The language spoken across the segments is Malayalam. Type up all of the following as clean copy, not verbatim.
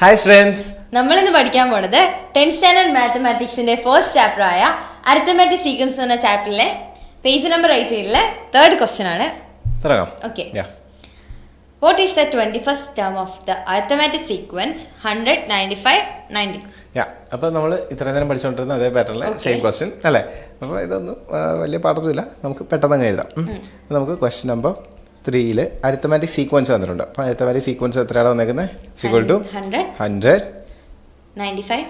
ഹായ് സ്റ്റുഡൻസ്, നമ്മൾ ഇന്ന് പഠിക്കാൻ പോണത് 10th സ്റ്റാൻഡേർഡ് മാത്തമാറ്റിക്സിന്റെ ഫസ്റ്റ് ചാപ്റ്റർ ആയ അരിത്തമാറ്റിക് സീക്വൻസ് എന്ന ചാപ്റ്ററിലെ പേജ് നമ്പർ 8 തേർഡ് ക്വസ്റ്റ്യൻ ആണ്. Okay, what is the 21st term of the arithmetic sequence 100, 95, 90? അപ്പോൾ നമ്മൾ ഇത്രയും നേരം പഠിച്ചുകൊണ്ടിരുന്ന അതേ പാറ്റേണിലെ സെയിം ക്വസ്റ്റ്യൻ അല്ലേ. അപ്പോൾ ഇതൊന്നും വലിയ പാടൊന്നുമില്ല, നമുക്ക് പെട്ടെന്ന് അങ്ങ് എഴുതാം. നമുക്ക് ക്വസ്റ്റ്യൻ നമ്പർ 3 അരിത്തമാറ്റിക് സീക്വൻസ് തന്നിട്ടുണ്ട്. അപ്പോൾ അരിത്തമാറ്റിക് സീക്വൻസ് എത്രയാണ് വന്നേക്കുന്നത്? ഈക്വൽ ടു 100, 95,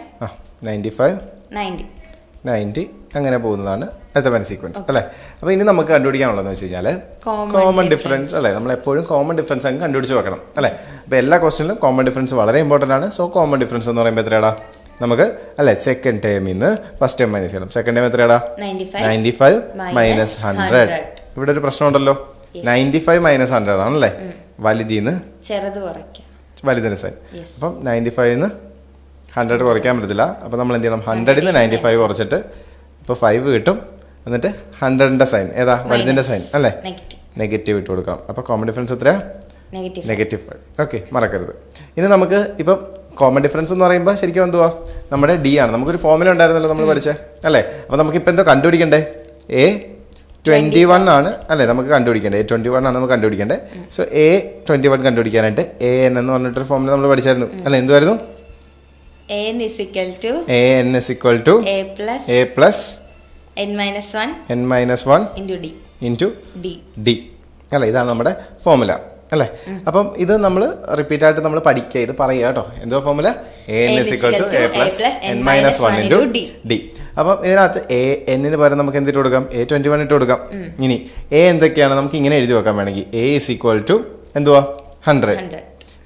90 അങ്ങനെ പോകുന്നതാണ് അരിത്തമാറ്റിക് സീക്വൻസ് അല്ലേ. അപ്പോൾ ഇനി നമുക്ക് കണ്ടുപിടിക്കാനുള്ളതെന്ന് വെച്ച് കഴിഞ്ഞാൽ കോമൺ ഡിഫറൻസ് അല്ലേ. നമ്മളെപ്പോഴും കോമൺ ഡിഫറൻസ് അങ്ങ് കണ്ടുപിടിച്ച് വെക്കണം അല്ലേ. അപ്പോൾ എല്ലാ ക്വസ്റ്റ്യനിലും കോമൺ ഡിഫറൻസ് വളരെ ഇമ്പോർട്ടൻ്റ് ആണ്. സോ കോമൺ ഡിഫറൻസ് എന്ന് പറയുമ്പോൾ എത്രയാടാ നമുക്ക് അല്ലേ, സെക്കൻഡ് ടേമിൽ നിന്ന് ഫസ്റ്റ് ടേം മൈനസ് ചെയ്യണം. സെക്കൻഡ് ടേം എത്രയാടാ? 95 മൈനസ് 100. ഇവിടെ ഒരു പ്രശ്നമുണ്ടല്ലോ, 95 മൈനസ് 100 ആണല്ലേ. വലുതിന്ന് വലുതിന് സൈൻ. അപ്പം 95 100 കുറയ്ക്കാൻ പറ്റത്തില്ല. അപ്പം നമ്മൾ എന്ത് ചെയ്യണം? 100 95 കുറച്ചിട്ട് ഇപ്പോൾ 5 കിട്ടും. എന്നിട്ട് 100ന്റെ സൈൻ ഏതാ? വലുതിന്റെ സൈൻ അല്ലേ, നെഗറ്റീവ് ഇട്ട് കൊടുക്കാം. അപ്പോൾ കോമൺ ഡിഫറൻസ് എത്രയാ? -5. ഓക്കെ, മറക്കരുത്. ഇനി നമുക്ക് ഇപ്പം കോമൺ ഡിഫറൻസ് എന്ന് പറയുമ്പോൾ ശരിക്കും എന്തുവാ? നമ്മുടെ ഡി ആണ്. നമുക്കൊരു ഫോർമുല ഉണ്ടായിരുന്നല്ലോ നമ്മൾ പഠിച്ചേ അല്ലേ. അപ്പോൾ നമുക്കിപ്പോൾ എന്തോ കണ്ടുപിടിക്കണ്ടേ? A21 ആണ് അല്ലേ നമുക്ക് കണ്ടുപിടിക്കേണ്ടത്. A21 ആണ് നമുക്ക് കണ്ടുപിടിക്കേണ്ടത്. സോ A21 കണ്ടുപിടിക്കാനായിട്ട് AN എന്ന് പറഞ്ഞിട്ടൊരു ഫോർമുല നമ്മൾ പഠിച്ചായിരുന്നു അല്ലേ. എന്തുവായിരുന്നു? AN = A plus n-1 into D അല്ലേ. ഇതാണ് നമ്മുടെ ഫോർമുല അല്ലേ. അപ്പം ഇത് നമ്മൾ റിപ്പീറ്റ് ആയിട്ട് നമ്മൾ പഠിക്കുക, ഇത് പറയുക കേട്ടോ. എന്തോ formula? AN = A plus n-1 into D. അപ്പം ഇതിനകത്ത് AN പകരം നമുക്ക് എന്തിട്ട് കൊടുക്കാം? A21 ഇട്ട് കൊടുക്കാം. ഇനി A എന്തൊക്കെയാണ് നമുക്ക് ഇങ്ങനെ എഴുതി വെക്കാൻ വേണമെങ്കിൽ A = എന്തുവാ? 100.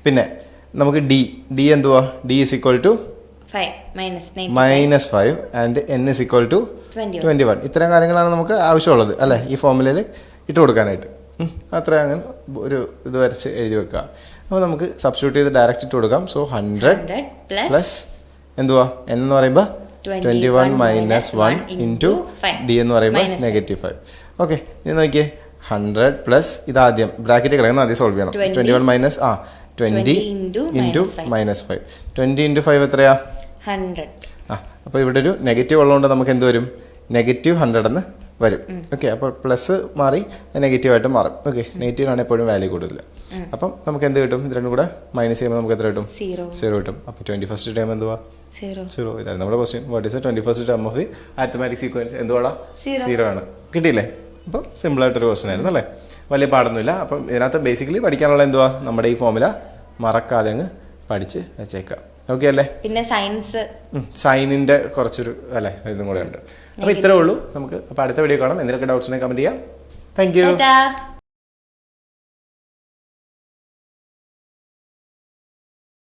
പിന്നെ നമുക്ക് D എന്തുവാ? D = -5 and n = 21. ഇത്തരം കാര്യങ്ങളാണ് നമുക്ക് ആവശ്യമുള്ളത് അല്ലേ ഈ ഫോർമുലയിൽ ഇട്ട് കൊടുക്കാനായിട്ട്. അത്ര അങ്ങനെ ഒരു ഇത് വരച്ച് എഴുതി വെക്കുക. അപ്പോൾ നമുക്ക് സബ്സ്റ്റിറ്റ്യൂട്ട് ചെയ്ത് ഡയറക്റ്റ് ഇട്ട് കൊടുക്കാം. സോ 100 പ്ലസ് എന്തുവാ? n എന്ന് പറയുമ്പോൾ 21 മൈനസ് 1 ഇൻറ്റു D എന്ന് പറയുമ്പോൾ -5. ഓക്കെ, ഇനി നോക്കിയേ. 100 പ്ലസ് ഇതാദ്യം ബ്രാക്കറ്റ് കിടക്കുന്ന ആദ്യം സോൾവ് ചെയ്യണം. 21 മൈനസ് 20 ഇൻറ്റു -5. 20 ഇൻറ്റു 5 എത്രയാ? 100. അപ്പോൾ ഇവിടെ ഒരു നെഗറ്റീവ് ഉള്ളതുകൊണ്ട് നമുക്ക് എന്ത് വരും? -100 എന്ന് വരും. ഓക്കെ, അപ്പോൾ പ്ലസ് മാറി നെഗറ്റീവായിട്ട് മാറും. ഓക്കെ, നെഗറ്റീവാണ് എപ്പോഴും വാല്യൂ കൂടുതൽ. അപ്പം നമുക്ക് എന്ത് കിട്ടും? ഇത് രണ്ടും കൂടെ മൈനസ് ചെയ്യുമ്പോൾ നമുക്ക് എത്ര കിട്ടും? 0 കിട്ടും. അപ്പോൾ 21st ടേം എന്തുവാ? 0. ഇതായിരുന്നു നമ്മുടെ question. What is the 21st term of the arithmetic sequence? എന്തുവാടാ? 0 ആണ്. കിട്ടിയില്ലേ? അപ്പം സിമ്പിളായിട്ടൊരു ക്വസ്റ്റ്യൻ ആയിരുന്നു അല്ലേ, വലിയ പാടൊന്നുമില്ല. അപ്പം ഇതിനകത്ത് ബേസിക്കലി പഠിക്കാനുള്ള എന്തുവാ? നമ്മുടെ ഈ ഫോർമുല മറക്കാതെ അങ്ങ് പഠിച്ച് വെച്ചേക്കാം. ഓക്കെ അല്ലേ. പിന്നെ സൈനിന്റെ കുറച്ചൊരു അല്ലേ ഇതും കൂടെ ഉണ്ട്. അപ്പോൾ ഇത്രേ ഉള്ളൂ നമുക്ക്. അപ്പോൾ അടുത്ത വീഡിയോ കാണാം. എന്തെങ്കിലും ഡൗട്ട്സിനെ കമന്റ് ചെയ്യാം. Thank you.